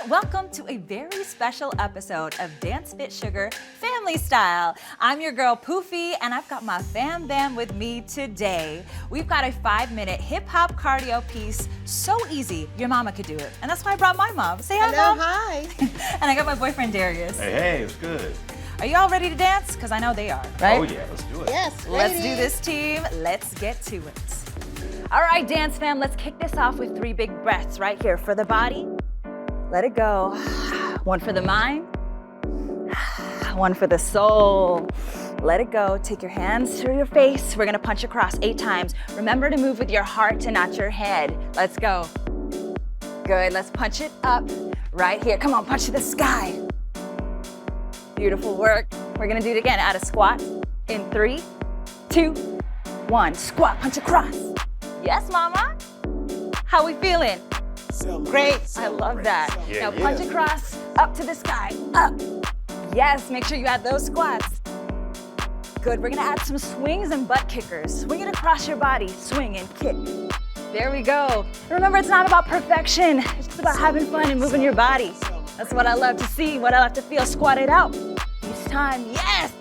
Welcome to a very special episode of Dance Fitsugar Family Style. I'm your girl Poofy, and I've got my fam bam with me today. We've got a 5-minute hip-hop cardio piece, so easy, your mama could do it. And that's why I brought my mom. Say hi, Hello, Mom. hi. And I got my boyfriend, Darius. Hey, it's good. Are you all ready to dance? Because I know they are, right? Oh yeah, let's do it. Yes, Let's ladies. do this, team. Let's get to it. All right, dance fam, let's kick this off with 3 big breaths right here. For the body, let it go. 1 for the mind, 1 for the soul. Let it go. Take your hands to your face. We're gonna punch across 8 times. Remember to move with your heart and not your head. Let's go. Good, let's punch it up right here. Come on, punch to the sky. Beautiful work. We're gonna do it again. Add a squat in 3, 2, 1. Squat, punch across. Yes, mama. How we feeling? Great. I love that. Yeah, now punch across, up to the sky, up. Yes, make sure you add those squats. Good. We're gonna add some swings and butt kickers. Swing it across your body. Swing and kick. There we go. Remember, it's not about perfection. It's just about having fun and moving your body. That's what I love to see, what I love to feel. Squat it out. Each time, yes.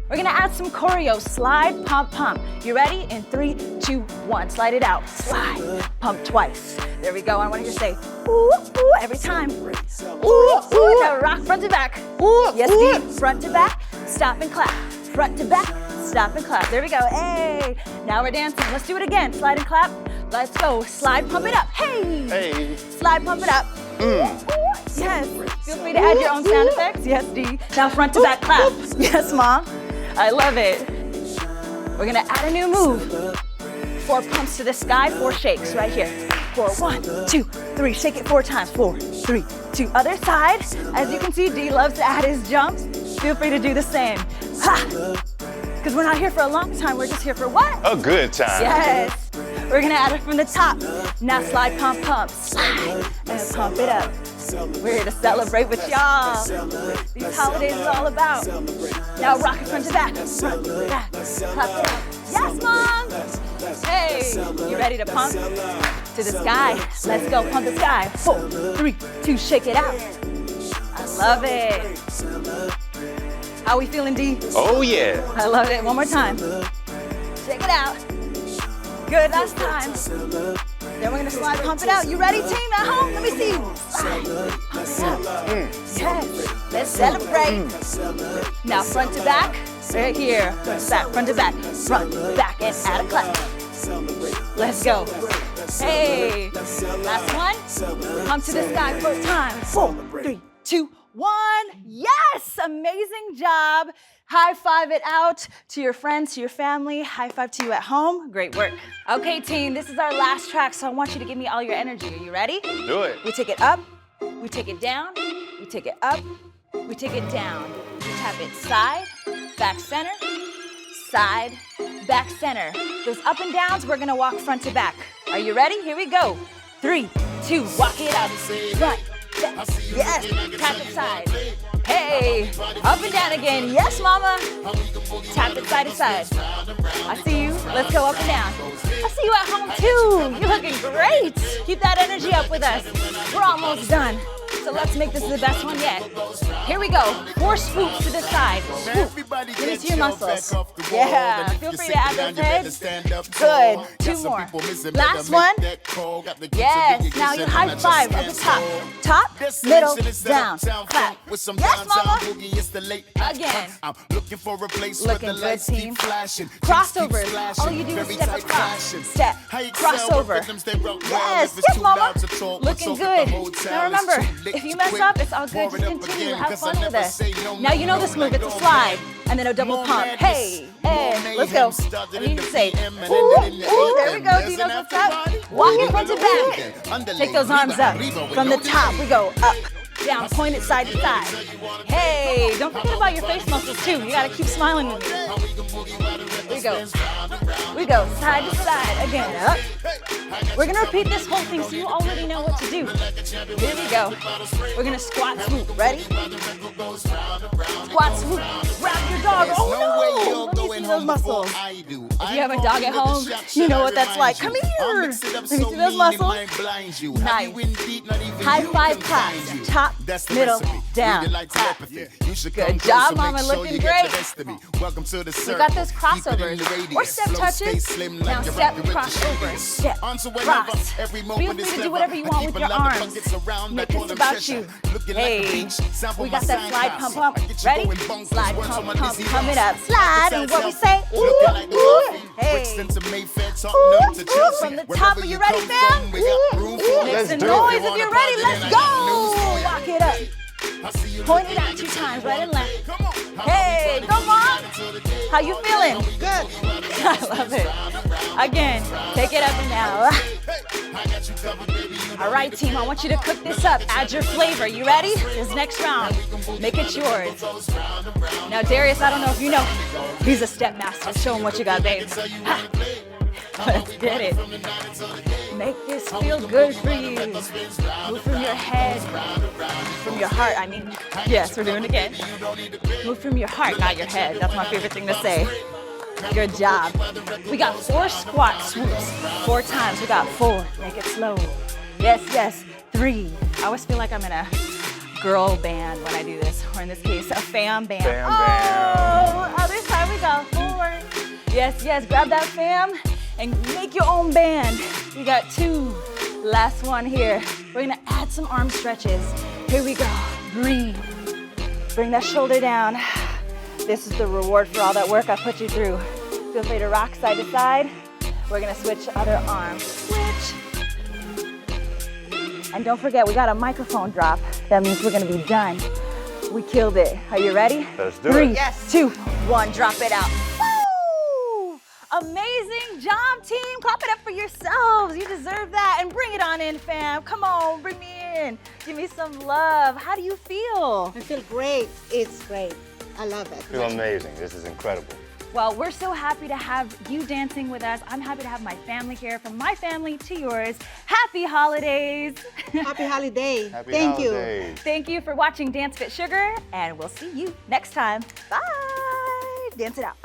We're gonna add some choreo. Slide, pump, pump. You ready? In 3, 2, 1. Slide it out. Slide, pump twice. There we go. I want you to say, ooh, ooh, every time. Ooh, ooh. Now rock front to back. Ooh, yes, deep. Front to back. Stop and clap. Front to back. Stop and clap. There we go. Hey. Now we're dancing. Let's do it again. Slide and clap. Let's go. Slide, pump it up. Hey. Hey. Slide, pump it up. Yes. Feel free to add your own sound effects. Yes, D. Now front to back clap. Yes, Mom. I love it. We're gonna add a new move. 4 pumps to the sky, 4 shakes right here. 4, 1, 2, 3. Shake it 4 times. 4, 3, 2. Other side. As you can see, D loves to add his jumps. Feel free to do the same. Ha! Because we're not here for a long time. We're just here for what? A good time. Yes. We're gonna add it from the top. Now slide, pump, pump. Slide and pump it up. We're here to celebrate with y'all. These holidays is all about. Now rock it front to back. Front, back, clap it up. Yes, Mom. Hey, you ready to pump? To the sky. Let's go, pump the sky. 4, 3, 2, shake it out. I love it. How we feeling, D? Oh yeah. I love it. One more time. Shake it out. Good, last time. Then we're gonna slide, pump it out. You ready, team at home? Let me see you. Slide, pump it out. Yes, let's celebrate. Now front to back, right here. Front to back, front, back, and add a clap. Let's go. Hey, last one. Pump to the sky, first time. 4, 3, 2, 1. Yes, amazing job. High five it out to your friends, to your family. High five to you at home. Great work. Okay, team, this is our last track, so I want you to give me all your energy. Are you ready? Do it. We take it up, we take it down, we take it up, we take it down. We tap it side, back center, side, back center. Those up and downs, we're gonna walk front to back. Are you ready? Here we go. 3, 2, walk it up. Front, back. Yes, tap it side. Hey, up and down again. Yes, mama. Tap it side to side. I see you. Let's go up and down. I see you at home too. You're looking great. Keep that energy up with us. We're almost done. So let's make this the best one yet. Here we go. 4 swoops to the side. Swoop. Let me see your muscles. Yeah. Feel free to add those heads. Good. 2 more. Last one. Yes. Now you high five at the top. Top, middle, down. Clap. Yes, mama. Again. Looking good, team. Crossovers. All you do is step across. Step. Crossover. Yes. Yes, mama. Looking good. Now remember, if you mess up, it's all good. Just continue. Have fun with us. Now you know this move. It's a slide and then a double pump. Hey, hey, let's go. I need you to say, ooh, ooh. There we go. Do you know what's up? Walk it front to back. Take those arms up. From the top, we go up, down, point it side to side. Hey, don't forget about your face muscles too. You gotta keep smiling with me. We go. We go side to side. Again, up. We're gonna repeat this whole thing so you already know what to do. Here we go. We're gonna squat swoop. Ready? Squat swoop. Grab your dog. Oh no! Let me see those muscles. If you have a dog at home, you know what that's like. Come here. Let me see those muscles. Nice. High five claps. Top, middle, down. Tap. Good job, Mama. Looking great. We got those crossovers or step touches. Now step, crossover, step, cross. Feel free to do whatever you want with your arms. Make this about you. Hey, we got that slide pump pump. Ready? Slide pump pump. Coming up. Slide and what we say. Ooh, ooh. Hey. Ooh, from the top. Are you ready, fam? Make some noise if you're ready. Let's go. Walk it up. Point it out 2 times, right and left. Hey, come on. How you feeling? Good. I love it. Again, take it up and down. All right, team, I want you to cook this up. Add your flavor. You ready? This next round, make it yours. Now, Darius, I don't know if you know, he's a step master. Show him what you got, babe. Let's get it. Make this feel good for you. Move from your head, from your heart, I mean. Yes, we're doing it again. Move from your heart, not your head. That's my favorite thing to say. Good job. We got 4 squat swoops. 4 times. We got 4. Make it slow. Yes, yes. 3. I always feel like I'm in a girl band when I do this, or in this case, a fam band. Other side, we got 4. Yes, yes. Grab that fam and make your own band. We got 2. Last one here. We're gonna add some arm stretches. Here we go. Breathe. Bring that shoulder down. This is the reward for all that work I put you through. Feel free to rock side to side. We're gonna switch other arm. Switch. And don't forget, we got a microphone drop. That means we're gonna be done. We killed it. Are you ready? Let's do it. 3, 2, 1, drop it out. Amazing job, team. Clap it up for yourselves. You deserve that. And bring it on in, fam. Come on, bring me in. Give me some love. How do you feel? I feel great. It's great. I love it. I feel amazing. This is incredible. Well, we're so happy to have you dancing with us. I'm happy to have my family here. From my family to yours, happy holidays. Happy holiday. Happy Thank holidays. you. Thank you for watching Dance Fitsugar, and we'll see you next time. Bye. Dance it out.